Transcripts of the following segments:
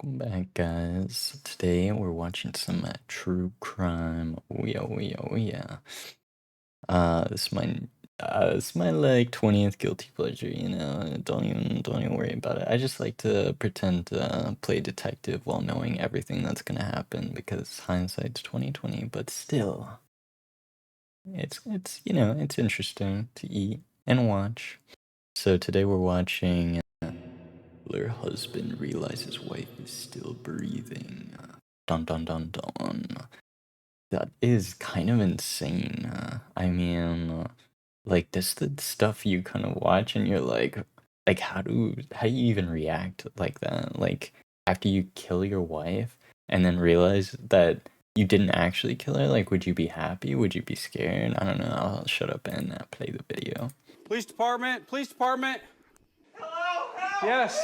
Welcome back, guys. Today we're watching some true crime. Oh yeah, oh yeah, oh yeah. This is my like 20th guilty pleasure. Don't even worry about it. I just like to pretend to play detective while knowing everything that's gonna happen because hindsight's 2020. But still, it's interesting to eat and watch. So today we're watching. Her husband realizes his wife is still breathing. Dun dun dun dun. That is kind of insane. Like this the stuff you kind of watch and you're like how do you even react like that? Like after you kill your wife and then realize that you didn't actually kill her. Like, would you be happy? Would you be scared? I don't know. I'll shut up and play the video. Police department, police department. Hello, help, Yes.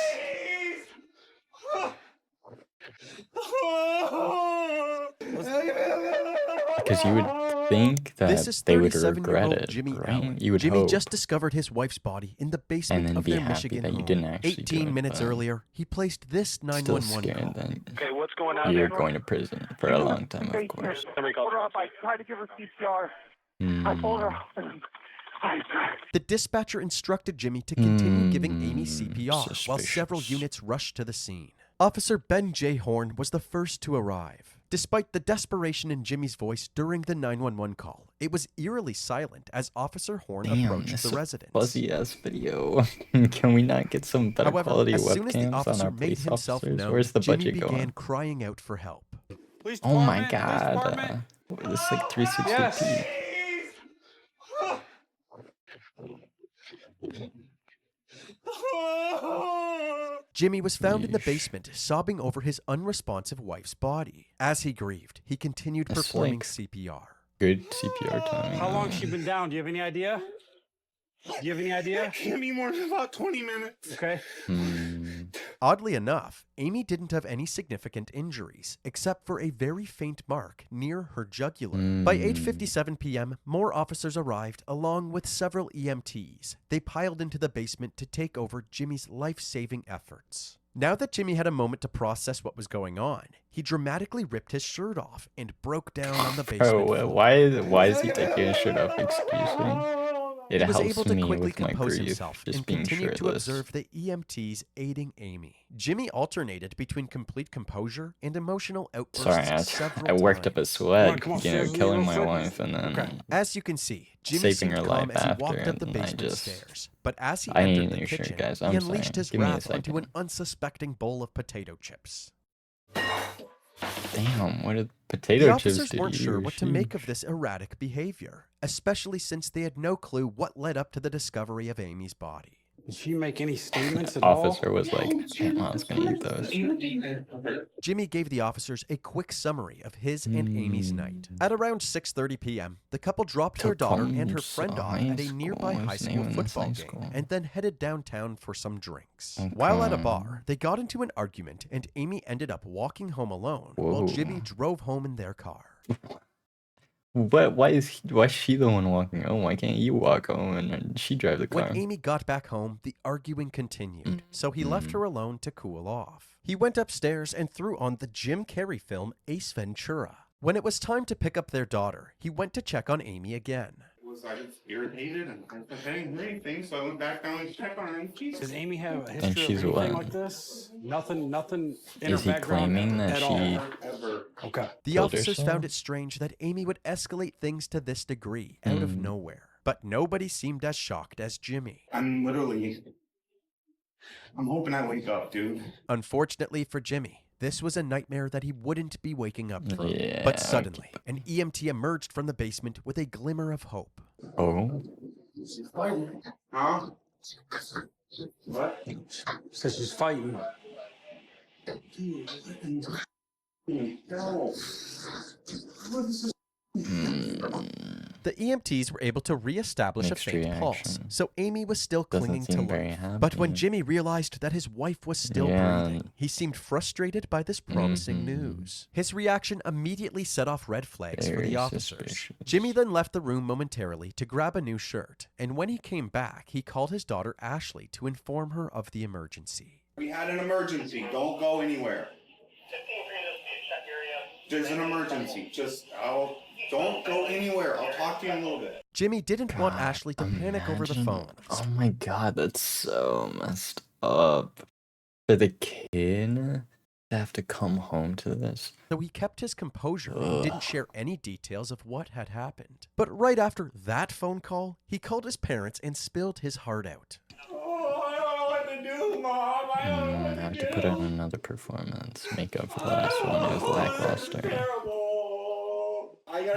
Because you would think This that is they would regret 37-year-old it, Jimmy right? Allen. You would Jimmy hope. just discovered his wife's body in the And basement then of be their happy Michigan that you home. didn't actually do 18 it, minutes but earlier, he placed this still 911 scared call. that Okay, what's going on you're there? going to prison for a long time, of course. Hold up, I tried to give her CPR. I told her. The dispatcher instructed Jimmy to continue giving Amy Hmm, CPR while several suspicious. units rushed to the scene. Officer Ben J. Horn was the first to arrive. Despite the desperation in Jimmy's voice during the 911 call, it was eerily silent as Officer Horn Damn, approached this the is a residence. fuzzy-ass video. Can we not get some better However, quality as soon as the webcams on officer our made police himself officers? known, Where's the Jimmy budget began going? crying out for help. Police Oh my department, police god. department. This is like 360p. Yes. Jimmy was found in the Yeesh. basement, sobbing over his unresponsive wife's body. As he grieved, he continued That's performing like CPR. good CPR timing. How long she been down? Do you have any idea? Do you have any idea? Give me more than about 20 minutes. Okay. Oddly enough, Amy didn't have any significant injuries, except for a very faint mark near her jugular. By 8:57 p.m., more officers arrived, along with several EMTs. They piled into the basement to take over Jimmy's life-saving efforts. Now that Jimmy had a moment to process what was going on, he dramatically ripped his shirt off and broke down on the basement Bro, floor. why is he taking his shirt off? Excuse me. It He was helps able to me quickly with my compose grief, himself just and being continued to shirtless. observe the EMTs aiding Amy. Jimmy alternated between complete composure and emotional outbursts Sorry, several I worked up a times. sweat, Come on, upstairs with me killing real my quick. wife and then Okay. As you can see, Jimmy saving seemed her calm life as he after, walked up the and I basement just- stairs. But as he I need entered a the new shirt, kitchen, guys. he I'm unleashed sorry. his Give me a wrath onto an second. unsuspecting bowl of potato chips. Damn, what did The potato chips officers do weren't to sure you? what to make of this erratic behavior, especially since they had no clue what led up to the discovery of Amy's body. Did she make any statements at Officer all? was like, damn, I was gonna eat those. Jimmy gave the officers a quick summary of his and Amy's night. At around 6:30 p.m., the couple dropped their daughter and her friend off at a nearby high school football game and then headed downtown for some drinks. While at a bar, they got into an argument and Amy ended up walking home alone while Jimmy drove home in their car. But why is she the one walking home? Why can't you walk home and she drive the car? When Amy got back home, the arguing continued, so he left her alone to cool off. He went upstairs and threw on the Jim Carrey film Ace Ventura. When it was time to pick up their daughter, he went to check on Amy again. I was irritated and I couldn't hear anything, so I went back down and checked on her. And Does Amy have a And history she's of anything what? like this? Nothing in Is her he background claiming that at she all. ever. Okay. The killed officers herself? found it strange that Amy would escalate things to this degree out of nowhere. But nobody seemed as shocked as Jimmy. I'm hoping I wake up, dude. Unfortunately for Jimmy, this was a nightmare that he wouldn't be waking up from. Yeah, But suddenly, an EMT emerged from the basement with a glimmer of hope. Oh, Huh? What? Says she's fighting. No. The EMTs were able to reestablish Mixed a faint pulse, reaction. so Amy was still Doesn't clinging to seem very life. happy. But when Jimmy realized that his wife was still Yeah. breathing, he seemed frustrated by this promising news. His reaction immediately set off red flags for Very the officers. suspicious. Jimmy then left the room momentarily to grab a new shirt, and when he came back, he called his daughter Ashley to inform her of the emergency. We had an emergency. Don't go anywhere. There's an emergency. Don't go anywhere. I'll talk to you in a little bit. Jimmy didn't want God, Ashley to panic over the phone. Oh my god, that's so messed up. For the kid to have to come home to this. So he kept his composure and didn't share any details of what had happened. But right after that phone call, he called his parents and spilled his heart out. Oh, I don't know what to do, Mom. I don't know what I have to to do. put on another performance. Make up for the last one. It was lackluster. Terrible.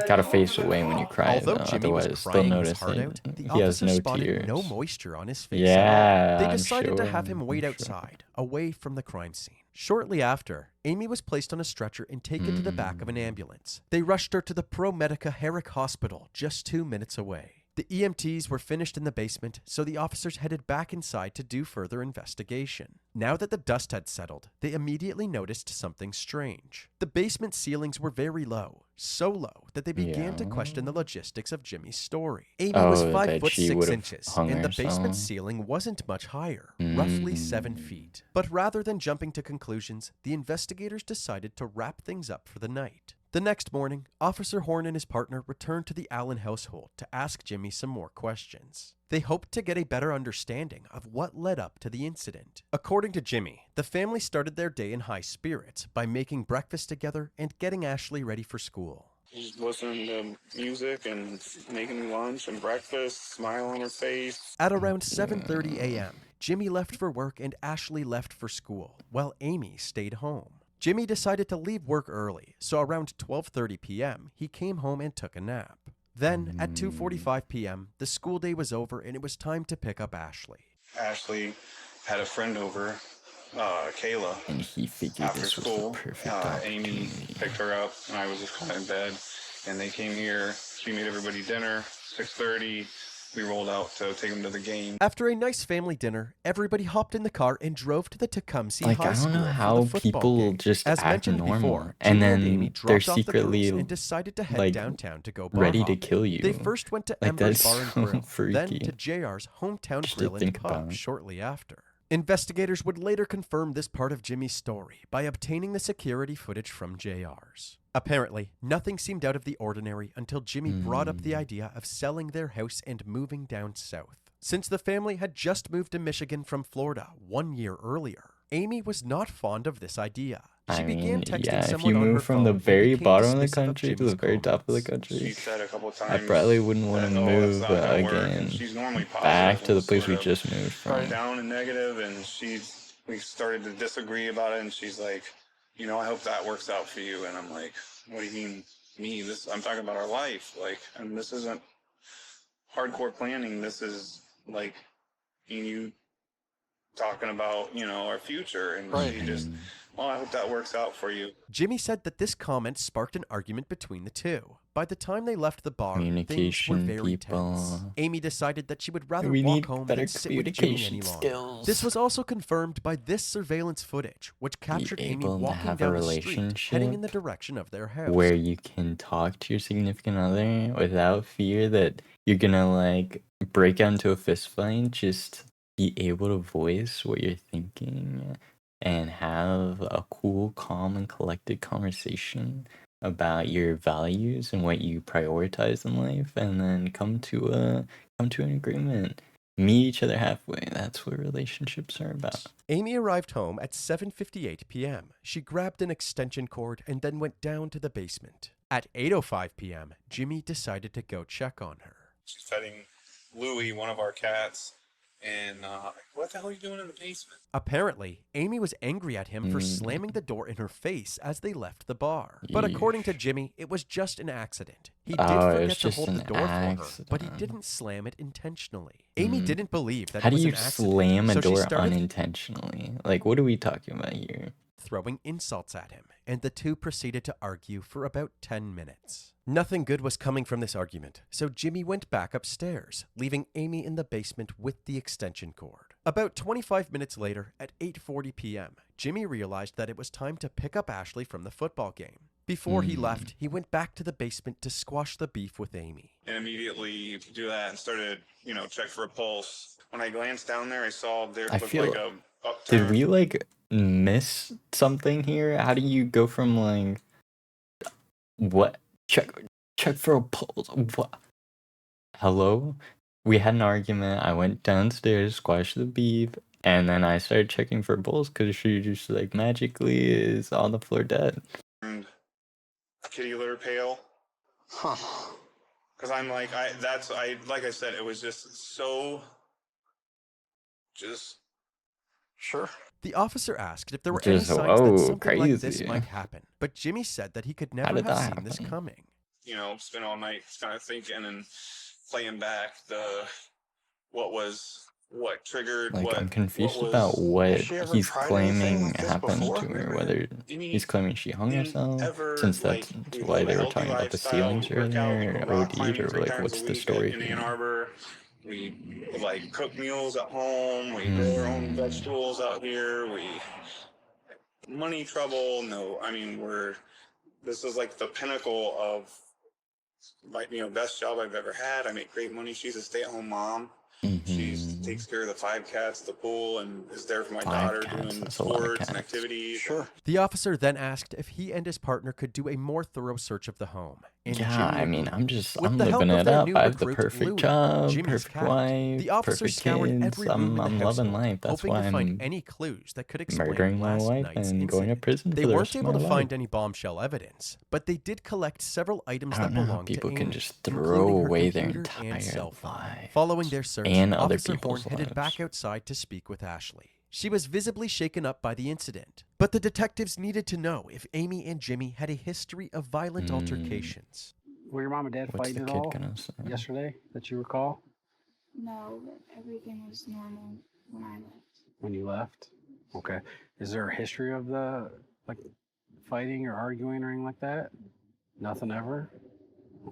Gotta face away when you cry, Although though. Jimmy was Otherwise, they'll crying his notice heart that out, the he has officer no spotted tears. no moisture on his face at all. Yeah, They I'm decided to sure, have him wait I'm sure. outside, away from the crime scene. Shortly after, Amy was placed on a stretcher and taken to the back of an ambulance. They rushed her to the ProMedica Herrick Hospital, just 2 minutes away. The EMTs were finished in the basement, so the officers headed back inside to do further investigation. Now that the dust had settled, they immediately noticed something strange. The basement ceilings were very low, so low that they began to question the logistics of Jimmy's story. Amy was 5 that foot she 6 would've inches, hung and the basement herself. ceiling wasn't much higher, roughly 7 feet. But rather than jumping to conclusions, the investigators decided to wrap things up for the night. The next morning, Officer Horn and his partner returned to the Allen household to ask Jimmy some more questions. They hoped to get a better understanding of what led up to the incident. According to Jimmy, the family started their day in high spirits by making breakfast together and getting Ashley ready for school. Just listening to music and making lunch and breakfast, smile on her face. At around 7:30 a.m., Jimmy left for work and Ashley left for school, while Amy stayed home. Jimmy decided to leave work early, so around 12:30 p.m., he came home and took a nap. Then, at 2:45 p.m., the school day was over and it was time to pick up Ashley. Ashley had a friend over, Kayla. And he figured After this was school, the perfect Amy opportunity. picked her up, and I was just kind of in bed. And they came here. She made everybody dinner. 6:30. We rolled out to take them to the game. After a nice family dinner, everybody hopped in the car and drove to the Tecumseh Like, High I don't School know for how the football people game. just As act mentioned normal, before, and Jimmy and then Amy they're dropped off the secretly, girls and decided to head like, downtown to go bar ready to hopping. kill you. They first went to Like, Ember's that's Bar and so Grill, then freaky. to JR's Hometown Just to Grill and think Pub about. shortly after. Investigators would later confirm this part of Jimmy's story by obtaining the security footage from JR's. Apparently, nothing seemed out of the ordinary until Jimmy brought up the idea of selling their house and moving down south. Since the family had just moved to Michigan from Florida 1 year earlier, Amy was not fond of this idea. She began texting if someone you on her move from phone the and very became bottom of the dismissive country to Jimmy's the very top of the comments. She country, said a couple I times. probably wouldn't want to that, move that's not gonna work. And again she's normally back positive to the and place sort we of just moved started from. down and negative, and we started to disagree about it. And she's like, I hope that works out for you. And I'm like, what do you mean, me? I'm talking about our life, and this isn't hardcore planning. This is like you talking about, our future. And she just, well, I hope that works out for you. Jimmy said that this comment sparked an argument between the two. By the time they left the bar, things were Communication, very tense. people. Amy decided that she would rather We walk need home better than sit with Jimmy any communication longer. skills. This was also confirmed by this surveillance footage, which captured Amy able to walking have a down the street, heading in the relationship direction of their house. where you can talk to your significant other without fear that you're gonna like break out into a fist fight. Just be able to voice what you're thinking and have a cool, calm, and collected conversation about your values and what you prioritize in life, and then come to an agreement. Meet each other halfway. That's what relationships are about. Amy arrived home at 7:58 p.m. She grabbed an extension cord and then went down to the basement. At 8:05 p.m., Jimmy decided to go check on her. She's petting Louie, one of our cats, and what the hell are you doing in the basement? Apparently, Amy was angry at him for slamming the door in her face as they left the bar. But according to Jimmy, it was just an accident. He did forget to hold the door for her, but he didn't slam it intentionally. Amy didn't believe that How it do was you an accident. slam a so she door started unintentionally? Like, what are we talking about here? throwing insults at him, and the two proceeded to argue for about 10 minutes. Nothing good was coming from this argument, so Jimmy went back upstairs, leaving Amy in the basement with the extension cord. About 25 minutes later, at 8:40 p.m., Jimmy realized that it was time to pick up Ashley from the football game. Before he left, he went back to the basement to squash the beef with Amy. And immediately do that and started, check for a pulse. When I glanced down there, I saw there I looked feel- like a upturn. Did we like miss something here? How do you go from like What? Check for a pulse. What? Hello? We had an argument. I went downstairs, squashed the beef, and then I started checking for pulse because she just like magically is on the floor dead. And kitty litter pail. Huh. Because I'm like, like I said, it was just so, just. Sure. The officer asked if there were any Just signs that something like this crazy. might happen, but Jimmy said that he could How never did have that seen this happen? coming. You know, spent all night kind of thinking and playing back what triggered Like, what. I'm confused what about was, what Has she ever he's tried anything claiming like this happened before? to her. Whether he's claiming she hung herself, ever, since like, that's we why live a they were healthy talking about the lifestyle. ceilings We work out, we earlier, go rock OD'd, climbing or 3 like times what's a the week story in Ann here? Arbor. We like cook meals at home. We grow our own vegetables out here. Money trouble. No, I mean this is like the pinnacle of like, best job I've ever had. I make great money. She's a stay-at-home mom. She takes care of the 5 cats, the pool, and is there for my 5 daughter cats, doing that's a lot of sports and cats. activities. Sure. The officer then asked if he and his partner could do a more thorough search of the home, and Yeah, Jimmy I mean, agreed. With I'm the help living of it their up. new I have the recruit, perfect Louie, job, Jimmy's perfect cat, wife, the officer perfect scoured kids. every room in the I'm loving household, life. That's hoping why to find I'm any clues that could explain murdering my last wife night's and going to incident. prison They for the weren't rest of able my to life. find any bombshell evidence, but they did collect several items I that don't know how belonged to people can Amy, just throw including her away their computer and entire cell phone. lives Following their search, and other Officer Horn people's headed lives. back outside to speak with Ashley. She was visibly shaken up by the incident, but the detectives needed to know if Amy and Jimmy had a history of violent altercations. Were your mom and dad What's the fighting at kid all gonna say? yesterday that you recall No, but everything was normal when I left. when you left? Okay. Is there a history of the like fighting or arguing or anything like that? Nothing ever?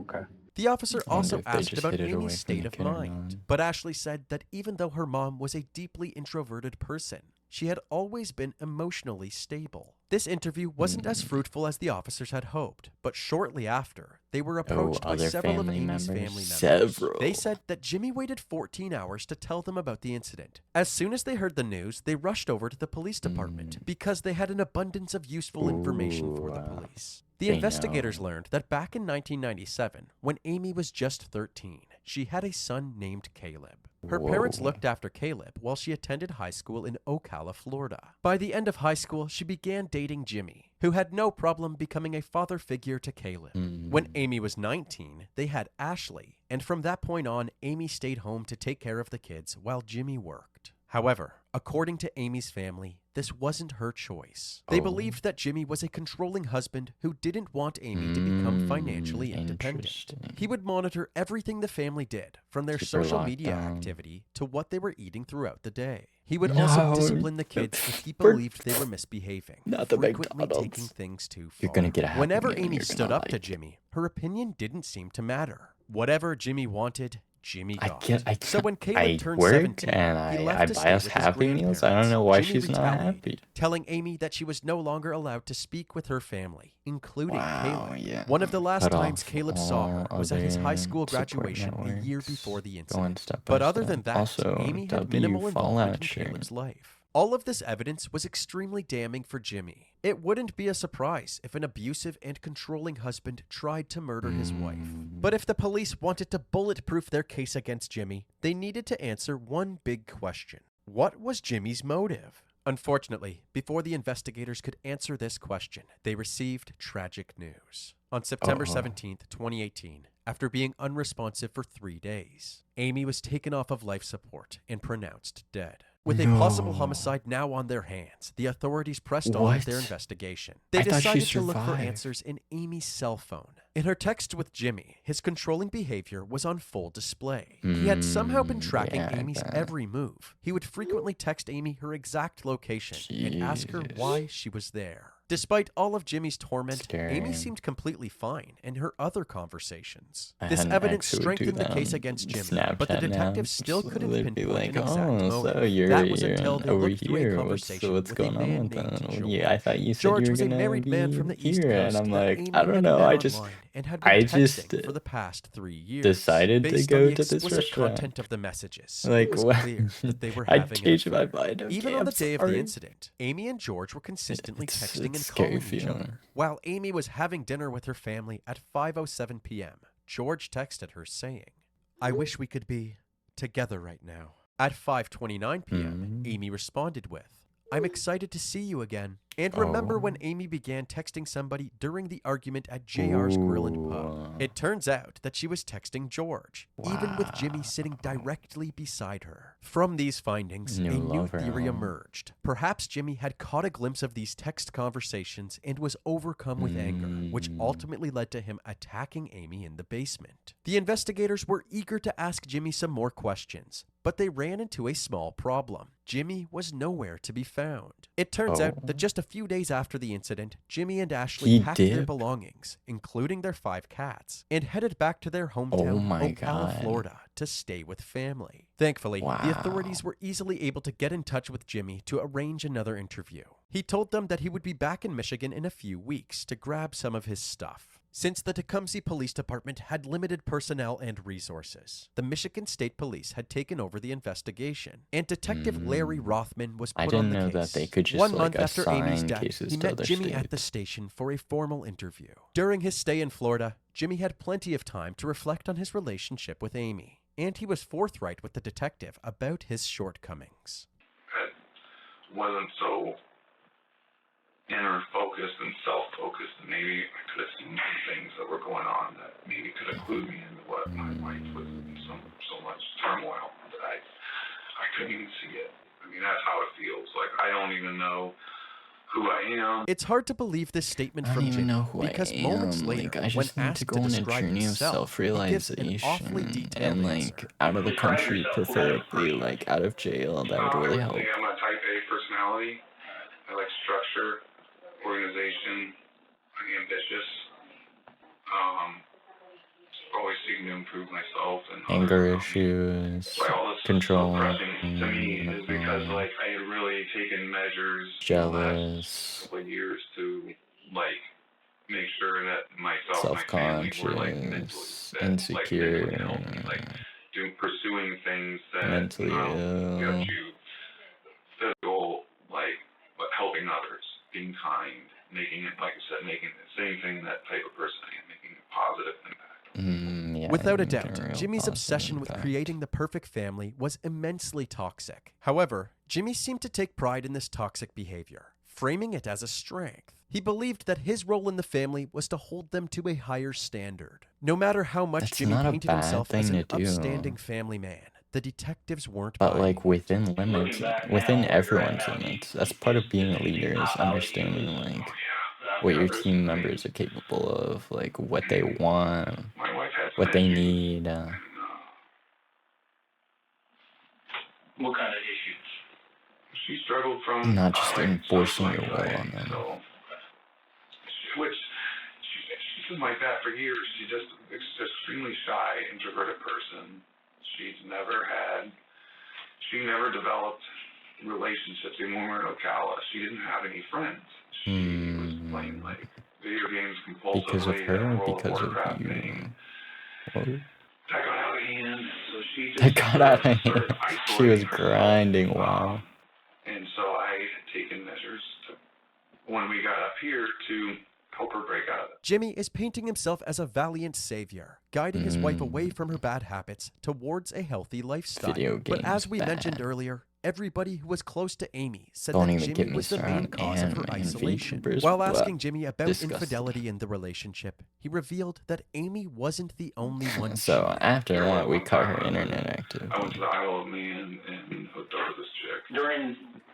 Okay. The officer I wonder also if they asked just about hid it away Amy's from the state of kid or mind, not. but Ashley said that even though her mom was a deeply introverted person, she had always been emotionally stable. This interview wasn't as fruitful as the officers had hoped, but shortly after, they were approached by other several of family Amy's members? family members. Several. They said that Jimmy waited 14 hours to tell them about the incident. As soon as they heard the news, they rushed over to the police department because they had an abundance of useful information for the police. The they investigators know. learned that back in 1997, when Amy was just 13, she had a son named Caleb. Her parents Whoa. looked after Caleb while she attended high school in Ocala, Florida. By the end of high school, she began dating Jimmy, who had no problem becoming a father figure to Caleb. When Amy was 19, they had Ashley, and from that point on, Amy stayed home to take care of the kids while Jimmy worked. However, according to Amy's family, this wasn't her choice. They believed that Jimmy was a controlling husband who didn't want Amy to become financially independent. Interesting. He would monitor everything the family did, from their Keep her social locked media down. activity to what they were eating throughout the day. He would also No, discipline the kids if he for- believed they were misbehaving, Not the frequently McDonald's. taking things too far. You're gonna get a Happy Whenever Meal and Amy you're stood gonna up to like it. Jimmy, her opinion didn't seem to matter. Whatever Jimmy wanted, Jimmy got. So when Caleb I turned work 17, and he I left to buy stay us with his Happy Meals. I don't grandparents. know why Jimmy she's not retaliated, happy. telling Amy that she was no longer allowed to speak with her family, including Caleb. Yeah. One of the last Cut times off Caleb saw her all was at his high other school support graduation a year networks, before the going incident. step by But other step. than that, Also, Amy had W minimal involvement Fallout in shirt. Caleb's life. All of this evidence was extremely damning for Jimmy. It wouldn't be a surprise if an abusive and controlling husband tried to murder his wife. But if the police wanted to bulletproof their case against Jimmy, they needed to answer one big question. What was Jimmy's motive? Unfortunately, before the investigators could answer this question, they received tragic news. On September 17th, 2018, after being unresponsive for 3 days, Amy was taken off of life support and pronounced dead. With a possible homicide now on their hands, the authorities pressed on with their What? investigation. They I thought she decided to look for survived. answers in Amy's cell phone. In her text with Jimmy, his controlling behavior was on full display. He had somehow been tracking yeah, I Amy's bet. every move. He would frequently text Amy her exact location and ask her Jesus. why she was there. Despite all of Jimmy's torment, Amy Scary. seemed completely fine in her other conversations. I This had an evidence ex who would do strengthened the case them against Jimmy, Snapchat but the detectives now, still so couldn't they'd pinpoint be like, an exact "Oh, motive. so you're, That was you're until they over looked through a here. conversation What's with going a on man with named that? George. Yeah, I thought you said George you were was a gonna married man be from the East here," and Coast I'm that like, Amy I don't had know. met I just online and had been I texting just for the past 3 years. decided to Based go on the to this explicit restaurant. content of the messages, it Like, was what? clear that they were I having an changed my affair. mind. Okay, Even on I'm the day of sorry. the incident, Amy and George were consistently texting and It's scary calling each feeling. other. While Amy was having dinner with her family at 5:07 p.m., George texted her saying, "I wish we could be together right now." At 5:29 p.m., Amy responded with, "I'm excited to see you again." And remember when Amy began texting somebody during the argument at JR's Grill and Pub? It turns out that she was texting George, even with Jimmy sitting directly beside her. From these findings, a new theory emerged. Perhaps Jimmy had caught a glimpse of these text conversations and was overcome with anger, which ultimately led to him attacking Amy in the basement. The investigators were eager to ask Jimmy some more questions, but they ran into a small problem. Jimmy was nowhere to be found. It turns out that just a few days after the incident, Jimmy and Ashley packed their belongings, including their 5 cats, and headed back to their hometown, Ocala, Florida, to stay with family. Thankfully, the authorities were easily able to get in touch with Jimmy to arrange another interview. He told them that he would be back in Michigan in a few weeks to grab some of his stuff. Since the Tecumseh Police Department had limited personnel and resources, the Michigan State Police had taken over the investigation, and Detective Larry Rothman was put on the case. I didn't know that they could just 1 month after Amy's death, he met Jimmy states. at the station for a formal interview. During his stay in Florida, Jimmy had plenty of time to reflect on his relationship with Amy, and he was forthright with the detective about his shortcomings. I wasn't so inner focused and self-focused, and maybe I could have seen some things that were going on that maybe could have clued me into what my wife was in so much turmoil that I couldn't even see it. I mean, that's how it feels. Like, I don't even know who I am. It's hard to believe this statement from Jimmy because moments later, when asked to describe himself, he gives an awfully detailed answer. Out of the country, preferably, like out of jail, that would really help. I'm a type A personality. I like structure, organization. I'm ambitious. Always seeking to improve myself and anger issues, control, to me is because like I had really taken measures jealous, in the last couple of years to like make sure that myself and my family were like mentally fit, insecure, like mentally healthy, like pursuing things that mentally ill, get you physical, like but helping others, being kind, making it, like I said, making the same thing, that type of person I am, making a positive impact. Without a doubt, Jimmy's obsession with creating the perfect family was immensely toxic. However, Jimmy seemed to take pride in this toxic behavior, framing it as a strength. He believed that his role in the family was to hold them to a higher standard. No matter how much Jimmy painted himself as an upstanding family man, the detectives weren't buying. But like within limits, within everyone's limits. That's part of being a leader, is understanding like what your team members are capable of, like what they want, what they need. What kind of issues? She struggled from not just enforcing your will on them. So, she's been like that for years. She's just extremely shy, introverted person. She never developed relationships even when we were in Ocala. She didn't have any friends. She was playing like video games compulsively. Because of her, because of you. That got out of hand. So she just that got out of hand. She was grinding. Wow. And so I had taken measures when we got up here to help her break out of it. Jimmy is painting himself as a valiant savior, guiding his wife away from her bad habits towards a healthy lifestyle. But as we mentioned earlier, everybody who was close to Amy said that Jimmy was the main cause of her isolation. While asking Jimmy about infidelity in the relationship, he revealed that Amy wasn't the only one. So after that, we caught her internet active. I went to the Isle of Man and hooked up with this chick.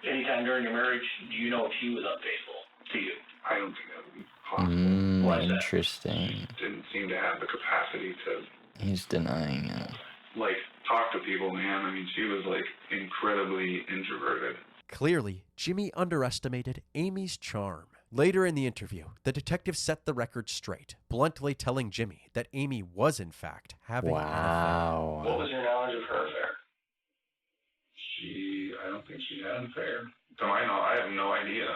Anytime during your marriage, do you know if she was unfaithful to you? I don't think that would be possible. Interesting. She didn't seem to have the capacity to... He's denying it. Like, talk to people, man. I mean, she was, like, incredibly introverted. Clearly, Jimmy underestimated Amy's charm. Later in the interview, the detective set the record straight, bluntly telling Jimmy that Amy was, in fact, having an affair. What was your knowledge of her affair? I don't think she had an affair. To my knowledge, I have no idea.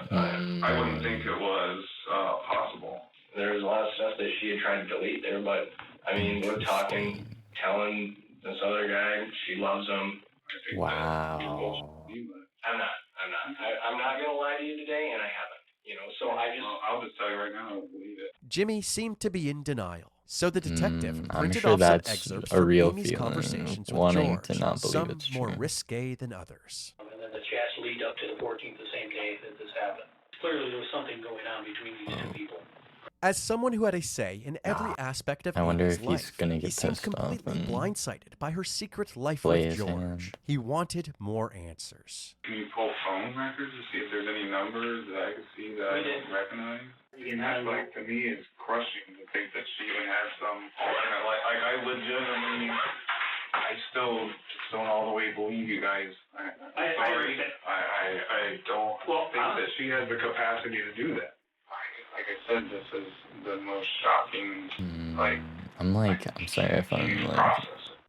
I wouldn't think it was possible. There was a lot of stuff that she had tried to delete there, but I mean, we're talking, Interesting. telling this other guy she loves him. I think Wow. I'm not gonna lie to you today, and I haven't. You know, so I'll just tell you right now, I don't believe it. Jimmy seemed to be in denial, so the detective I'm printed sure off some that's excerpts a from real Amy's feeling, conversations with wanting George, to not believe some it's more true. risque than others. and then the chats lead up to the 14th, the same day that this happened. Clearly, there was something going on between these two people. As someone who had a say in every aspect of I wonder Amy's if he's life, gonna he get seemed pissed off completely and blindsided by her secret life play with his George. hand. He wanted more answers. Can you pull phone records to see if there's any numbers that I can see that I don't recognize? And that's like, to me, is crushing to think that she even has some, like I legitimately, I still don't all the way believe you guys. I'm sorry. I don't think that she has the capacity to do that. Like I said, this is the most shocking, I'm sorry if I'm like,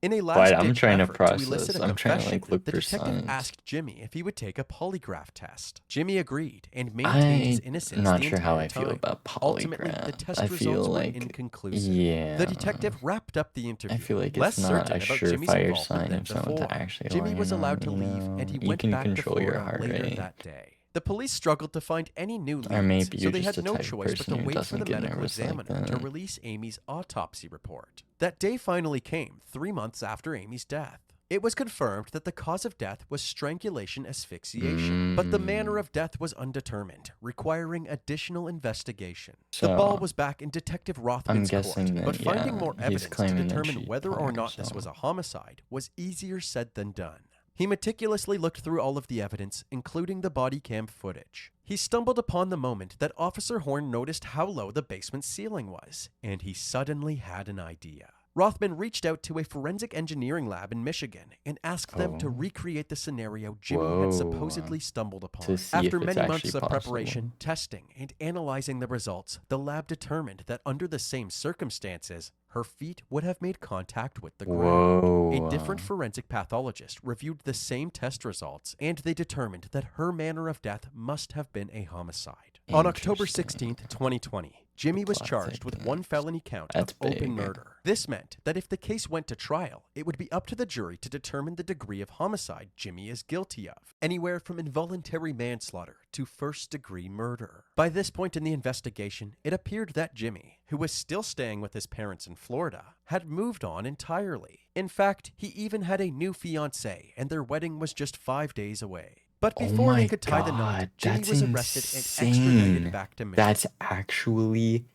In a But last-ditch I'm trying to effort to process. elicit a I'm trying to confession, like look the for detective signs. asked Jimmy if he would take a polygraph test. Jimmy agreed and maintained his innocence I'm not the sure how entire I feel time. about Ultimately, the polygraph. test I results feel were like, inconclusive. yeah, The detective wrapped up the interview, I feel like less it's not certain a about Jimmy's surefire involvement sign than of someone before. to actually Jimmy lie was or allowed not, to you leave, and he know? You went can back to control your Florida heart later rate. that day. The police struggled to find any new Or leads, maybe so you're they just had the no type of choice but person to who wait for doesn't the get medical nervous like examiner to that. release Amy's autopsy report. That day finally came, 3 months after Amy's death. It was confirmed that the cause of death was strangulation asphyxiation, but the manner of death was undetermined, requiring additional investigation. The ball So, was back in Detective I'm Rothman's court, guessing but that, finding yeah, more he's evidence to claiming that determine she whether hung or not this was a herself. homicide was easier said than done. He meticulously looked through all of the evidence, including the body cam footage. He stumbled upon the moment that Officer Horn noticed how low the basement ceiling was, and he suddenly had an idea. Rothman reached out to a forensic engineering lab in Michigan and asked them to Oh. recreate the scenario Jimmy had Whoa. supposedly stumbled upon. To see After if it's many actually months of preparation, possible. testing, and analyzing the results, the lab determined that under the same circumstances, her feet would have made contact with the ground. A different Whoa. forensic pathologist reviewed the same test results, and they determined that her manner of death must have been a homicide. On October Interesting. 16th, 2020, Jimmy was Plot charged with one thickens. felony count That's of open big. murder. This meant that if the case went to trial, it would be up to the jury to determine the degree of homicide Jimmy is guilty of, anywhere from involuntary manslaughter to first-degree murder. By this point in the investigation, it appeared that Jimmy, who was still staying with his parents in Florida, had moved on entirely. In fact, he even had a new fiancée, and their wedding was just 5 days away. But Oh before they my could tie the knot, god, Jimmy that's was arrested and extradited insane. back to Michigan. That's actually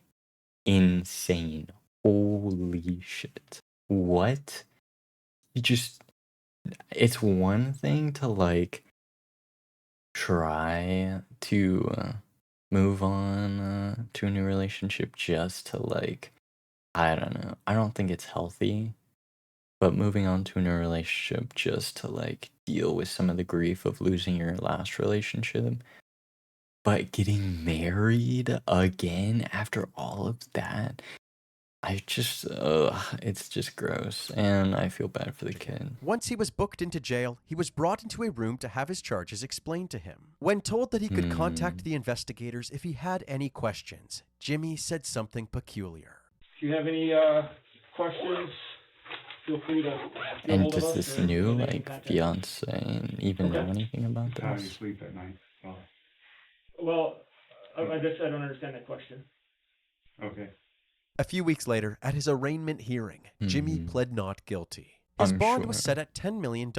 insane. Holy shit. What? You just, it's one thing to like try to move on to a new relationship just to like, I don't know. I don't think it's healthy, but moving on to a new relationship just to like deal with some of the grief of losing your last relationship. But getting married again after all of that, it's just gross, and I feel bad for the kid. Once he was booked into jail, he was brought into a room to have his charges explained to him. When told that he could contact the investigators if he had any questions, Jimmy said something peculiar. If you have any questions, feel free to get And hold of does us this or new they can like contact us. fiance even know Okay. anything about How do you this? sleep at night? Oh, Well, I guess I don't understand that question. okay. A few weeks later, at his arraignment hearing, Jimmy Mhm. pled not guilty. His I'm bond was sure. set at $10 million,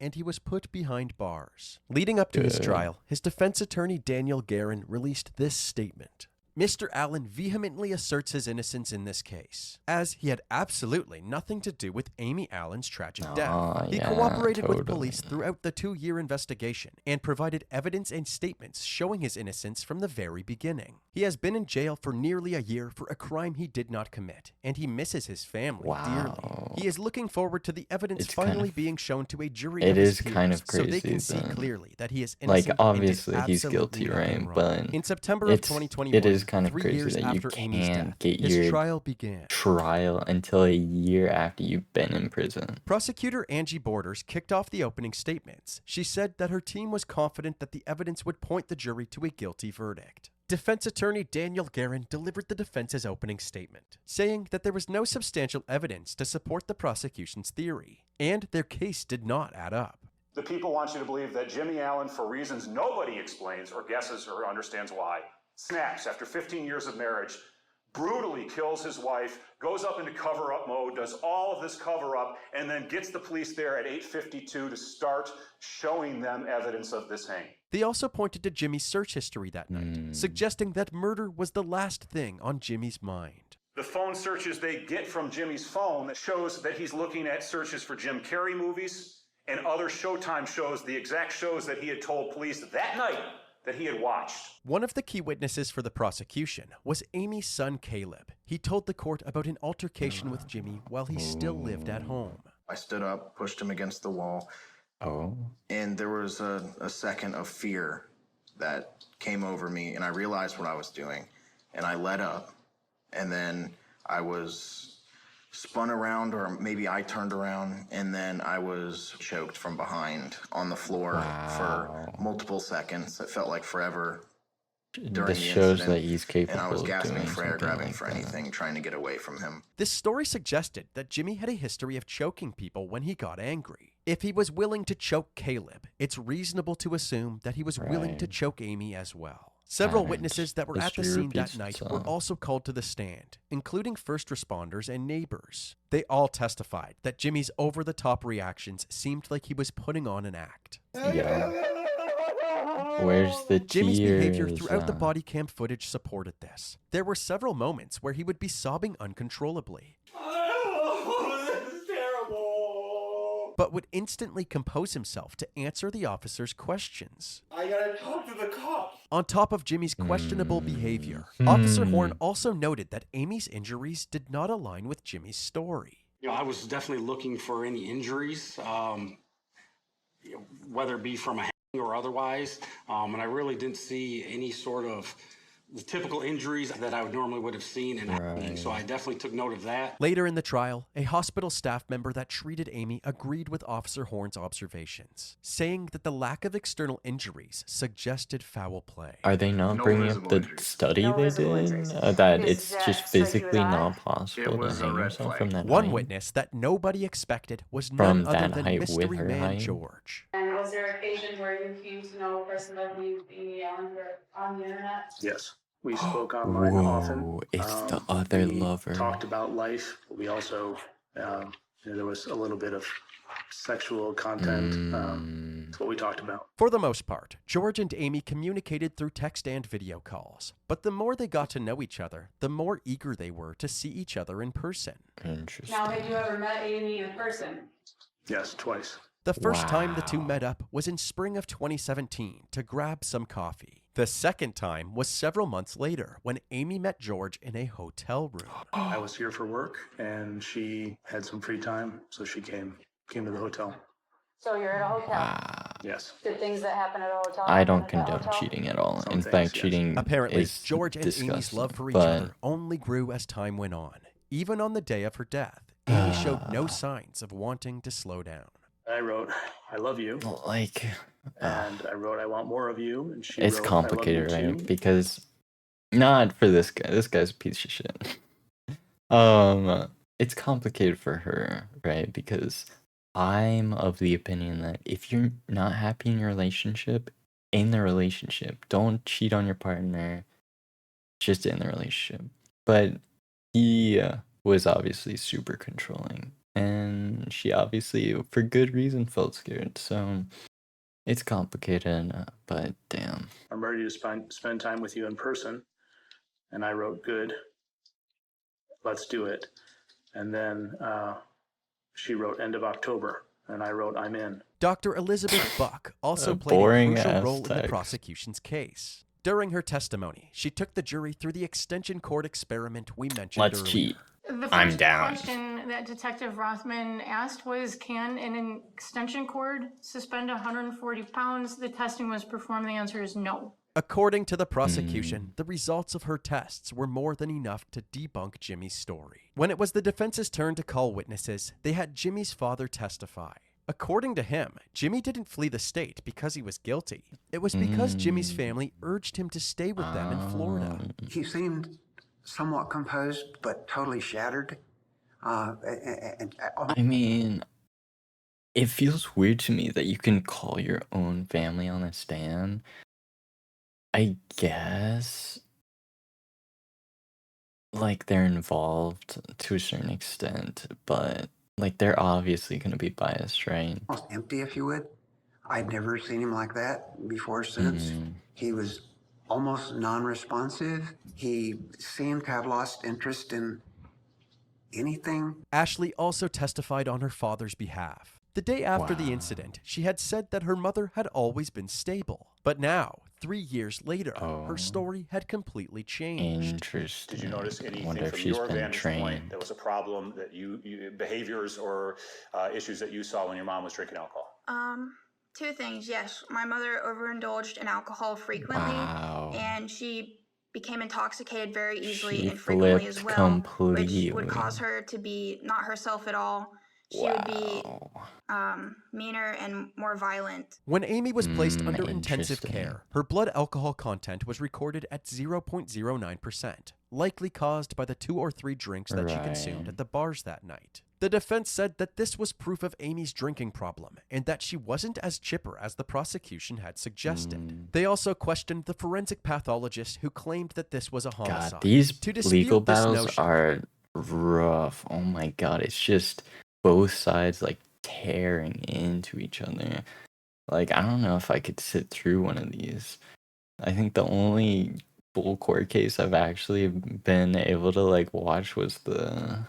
and he was put behind bars. Leading up to his Good. trial, his defense attorney Daniel Guerin released this statement. Mr. Allen vehemently asserts his innocence in this case, as he had absolutely nothing to do with Amy Allen's tragic death. He Yeah, cooperated with totally. police throughout the 2-year investigation and provided evidence and statements showing his innocence from the very beginning. He has been in jail for nearly a year for a crime he did not commit, and he misses his family dearly. Wow. He is looking forward to the evidence It's kind finally of- being shown to a jury it of his is peers, kind of so they can crazy see that, clearly that he is like, innocent obviously and did he's absolutely guilty, nothing right? wrong. But In September of it 2021, is kind of 3 crazy years that you after Amy's can't death, get his your trial began. trial until a year after you've been in prison. Prosecutor Angie Borders kicked off the opening statements. She said that her team was confident that the evidence would point the jury to a guilty verdict. Defense attorney Daniel Guerin delivered the defense's opening statement, saying that there was no substantial evidence to support the prosecution's theory, and their case did not add up. The people want you to believe that Jimmy Allen, for reasons nobody explains or guesses or understands why, snaps after 15 years of marriage, brutally kills his wife, goes up into cover-up mode, does all of this cover-up, and then gets the police there at 8:52 to start showing them evidence of this hanging. They also pointed to Jimmy's search history that night, suggesting that murder was the last thing on Jimmy's mind. The phone searches they get from Jimmy's phone shows that he's looking at searches for Jim Carrey movies and other Showtime shows, the exact shows that he had told police that night that he had watched. One of the key witnesses for the prosecution was Amy's son Caleb. He told the court about an altercation with Jimmy while he still lived at home. I stood up, pushed him against the wall, and there was a second of fear that came over me, and I realized what I was doing, and I let up, and then I was spun around, or maybe I turned around, and then I was choked from behind on the floor for multiple seconds. It felt like forever during This the shows incident, that he's capable and I was of gasping doing for air, something grabbing like for that. anything, trying to get away from him. This story suggested that Jimmy had a history of choking people when he got angry. If he was willing to choke Caleb, it's reasonable to assume that he was willing to Right. choke Amy as well. Several And witnesses that were at the history scene that repeats night were itself. also called to the stand, including first responders and neighbors. They all testified that Jimmy's over-the-top reactions seemed like he was putting on an act. Yeah. Where's the Jimmy's behavior tears? throughout the body cam footage supported this. There were several moments where he would be sobbing uncontrollably, This is terrible. but would instantly compose himself to answer the officer's questions. I gotta talk to the cops. On top of Jimmy's questionable behavior, Officer Horn also noted that Amy's injuries did not align with Jimmy's story. You know, I was definitely looking for any injuries, whether it be from a hang or otherwise, and I really didn't see any sort of the typical injuries that I normally would have seen in hanging, so I definitely took note of that. Later in the trial, a hospital staff member that treated Amy agreed with Officer Horn's observations, saying that the lack of external injuries suggested foul play. Are they not No bringing up visible the injuries. study No they visible did? injuries. That Is it's that just so you physically and I? not possible to was a hang red yourself flag. from that One height? witness that nobody expected was From none other that than height with Mystery her Man height? George. And was there occasion where you came to know a person that named Amy Allen on the internet? Yes, we spoke online often. Whoa, it's the other we lover. talked about life. We also, there was a little bit of sexual content. That's what we talked about. For the most part, George and Amy communicated through text and video calls, but the more they got to know each other, the more eager they were to see each other in person. Interesting. Now, had you ever met Amy in person? Yes, twice. The first time the two Wow. met up was in spring of 2017 to grab some coffee. The second time was several months later when Amy met George in a hotel room. I was here for work, and she had some free time, so she came to the hotel. So you're at a hotel. Wow. Yes. Did things that happen at a hotel? I happen don't at that condone hotel? cheating at all. Some In things, fact, yes. cheating Apparently, is George and Amy's disgusting, love for each but other only grew as time went on. Even on the day of her death, Amy showed no signs of wanting to slow down. I wrote, "I love you," like, and I wrote, "I want more of you," and she it's wrote, complicated, "I love you right? too." Because not for this guy. This guy's a piece of shit. It's complicated for her, right? Because I'm of the opinion that if you're not happy in your relationship, don't cheat on your partner. Just in the relationship. But he was obviously super controlling, and she obviously, for good reason, felt scared. So it's complicated, but damn. "I'm ready to spend time with you in person," and I wrote, "Good, let's do it." And then she wrote, "End of October," and I wrote, "I'm in." Dr. Elizabeth Buck also A played a boring crucial ass role in the text. prosecution's case. During her testimony, she took the jury through the extension cord experiment we mentioned Let's earlier. cheat. The I'm first down. question that Detective Rothman asked was, can an extension cord suspend 140 pounds? The testing was performed. The answer is no. According to the prosecution, the results of her tests were more than enough to debunk Jimmy's story. When it was the defense's turn to call witnesses, they had Jimmy's father testify. According to him, Jimmy didn't flee the state because he was guilty. It was because Jimmy's family urged him to stay with them in Florida. He seemed somewhat composed, but totally shattered. I mean, it feels weird to me that you can call your own family on a stand. I guess, like, they're involved to a certain extent, but, like, they're obviously gonna be biased, right? almost empty, if you would. I'd never seen him like that before, since. He was almost non-responsive. He seemed to have lost interest in anything. Ashley also testified on her father's behalf. The day after the incident, she had said that her mother had always been stable. But now, 3 years later, her story had completely changed. Interesting. Did you notice anything Wonder if from she's your been vantage point trained. that was a problem that behaviors or issues that you saw when your mom was drinking alcohol? Two things. Yes, my mother overindulged in alcohol frequently, and she became intoxicated very easily She and frequently flipped as well, completely. which would cause her to be not herself at all. She would be meaner and more violent. When Amy was placed under intensive Interesting. care, her blood alcohol content was recorded at 0.09%, likely caused by the 2 or 3 drinks that she consumed at the bars that night. The defense said that this was proof of Amy's drinking problem and that she wasn't as chipper as the prosecution had suggested. They also questioned the forensic pathologist who claimed that this was a homicide. God, these To dispute legal this battles notion, are rough. Oh my god, it's just both sides like tearing into each other. Like, I don't know if I could sit through one of these. I think the only full court case I've actually been able to like watch was the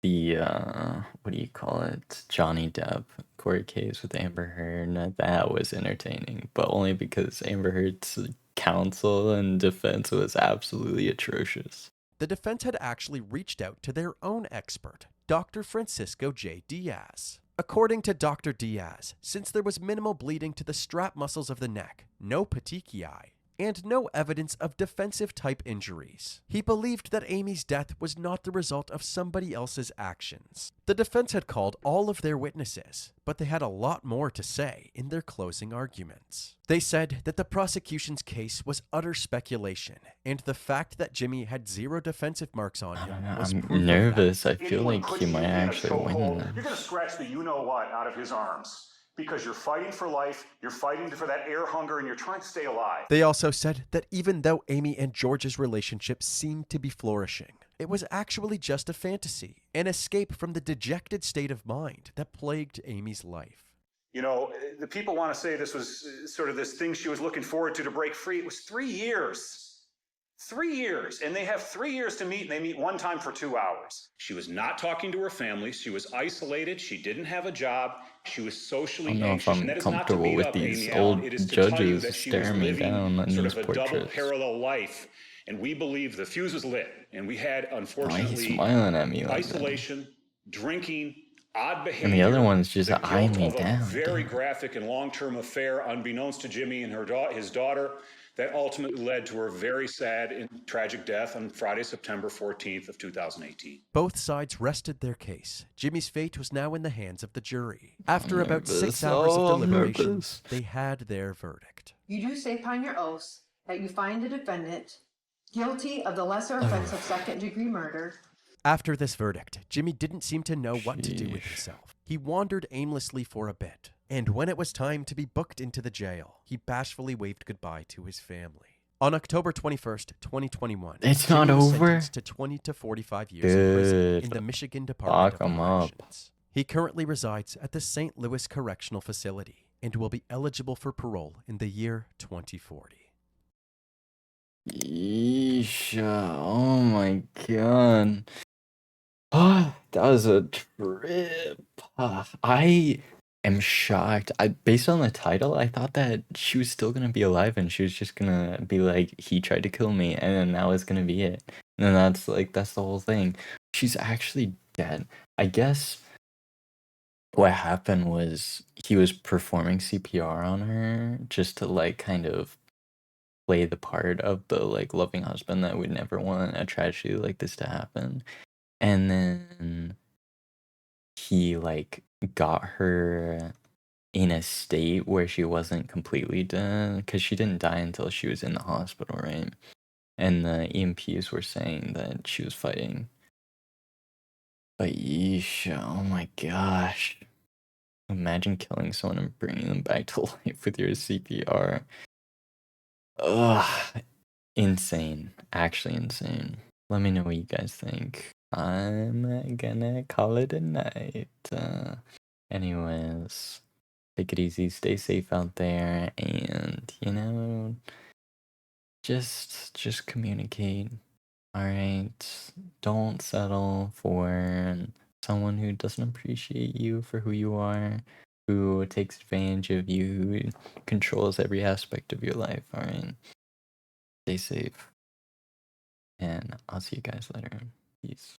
what do you call it? Johnny Depp court case with Amber Heard. That was entertaining, but only because Amber Heard's counsel and defense was absolutely atrocious. the defense had actually reached out to their own expert, Dr. Francisco J. Diaz. According to Dr. Diaz, since there was minimal bleeding to the strap muscles of the neck, no petechiae, and no evidence of defensive-type injuries, he believed that Amy's death was not the result of somebody else's actions. The defense had called all of their witnesses, but they had a lot more to say in their closing arguments. They said that the prosecution's case was utter speculation, and the fact that Jimmy had 0 defensive marks on him was proof I'm nervous. I Anyone feel like puts he you might in a actually win chokehold, this. you're going to scratch the you-know-what out of his arms. Because you're fighting for life, you're fighting for that air hunger, and you're trying to stay alive. They also said that even though Amy and George's relationship seemed to be flourishing, it was actually just a fantasy, an escape from the dejected state of mind that plagued Amy's life. You know, the people want to say this was sort of this thing she was looking forward to break free. It was 3 years. 3 years. And they have 3 years to meet, and they meet one time for 2 hours. She was not talking to her family. She was isolated. She didn't have a job. She was socially I don't know if anxious. I'm And that is not to comfortable beat with up these Amy old Allen. It is to tell you judges that she was staring me living down on sort these of a double portraits. parallel life. And we believe the fuse was lit. And we had, Why unfortunately, he's smiling at me like that? isolation, drinking, odd behavior. And the other one's just the eyeing guilt me of a down. very graphic and long-term affair, unbeknownst to Jimmy and his daughter, that ultimately led to her very sad and tragic death on Friday, September 14th of 2018. Both sides rested their case. Jimmy's fate was now in the hands of the jury. After about 6 hours of deliberation, they had their verdict. You do say upon your oaths that you find the defendant guilty of the lesser offense of second-degree murder. After this verdict, Jimmy didn't seem to know what to do with himself. He wandered aimlessly for a bit, and when it was time to be booked into the jail, he bashfully waved goodbye to his family. On October 21st, 2021, It's Jimmy not was over? sentenced to 20 to 45 years in prison in the Michigan Department of Corrections. He currently resides at the St. Louis Correctional Facility and will be eligible for parole in the year 2040. Yeesh. Oh my god. Ah, that was a trip. I am shocked. Based on the title, I thought that she was still gonna be alive and she was just gonna be like, he tried to kill me, and then that was gonna be it. And then that's the whole thing. She's actually dead. I guess what happened was he was performing CPR on her just to like kind of play the part of the like loving husband that would never want a tragedy like this to happen. And then he like got her in a state where she wasn't completely dead, because she didn't die until she was in the hospital, right? And the EMPs were saying that she was fighting. But yeesh, oh my gosh. Imagine killing someone and bringing them back to life with your CPR. Ugh, insane. Actually insane. Let me know what you guys think. I'm gonna call it a night. Anyways, take it easy, stay safe out there, and just communicate. All right, don't settle for someone who doesn't appreciate you for who you are, who takes advantage of you, who controls every aspect of your life. All right, stay safe, and I'll see you guys later. Peace.